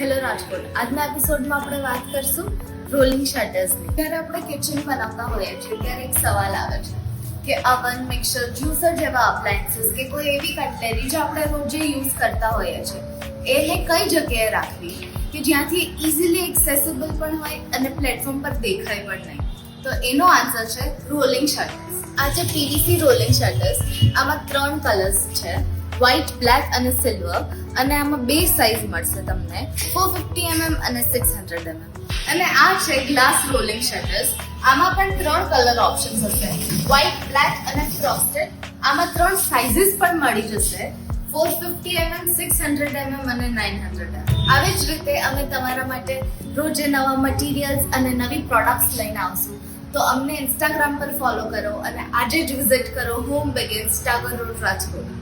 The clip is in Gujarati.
હેલો રાજકોટ. આજના એપિસોડમાં આપણે વાત કરશું રોલિંગ શટર્સની. જ્યારે આપણે કિચન બનાવતા હોઈએ છીએ ત્યારે એક સવાલ આવે છે કે અવન, મિક્સર, જ્યુસર જેવા અપ્લાયન્સીસ કે કોઈ એવી કટલેરી જે આપણે રોજે યુઝ કરતા હોઈએ છીએ એને કઈ જગ્યાએ રાખવી કે જ્યાંથી ઇઝીલી એક્સેસિબલ પણ હોય અને પ્લેટફોર્મ પર દેખાય પણ નહીં. તો એનો આન્સર છે રોલિંગ શટર્સ. આ જે પીવીસી રોલિંગ શટર્સ, આમાં 3 કલર્સ છે, વ્હાઇટ, બ્લેક અને સિલ્વર. અને આમાં 2 સાઇઝ મળશે તમને, 450 mm અને 600 mm. અને આ છે ગ્લાસ રોલિંગ શટર્સ. આમાં પણ 3 કલર ઓપ્શન્સ હશે, વ્હાઇટ, બ્લેક અને ફ્રોસ્ટેડ. આમાં 3 સાઇઝીસ પણ મળી જશે, 450 mm, 600 mm અને 900 mm. આવી જ રીતે અમે તમારા માટે રોજે નવા મટીરિયલ્સ અને નવી પ્રોડક્ટ્સ લઈને આવશું. તો અમને ઇન્સ્ટાગ્રામ પર ફોલો કરો અને આજે જ વિઝિટ કરો હોમ બેગિન્સ, ટાગોર રોડ, રાજકોટ.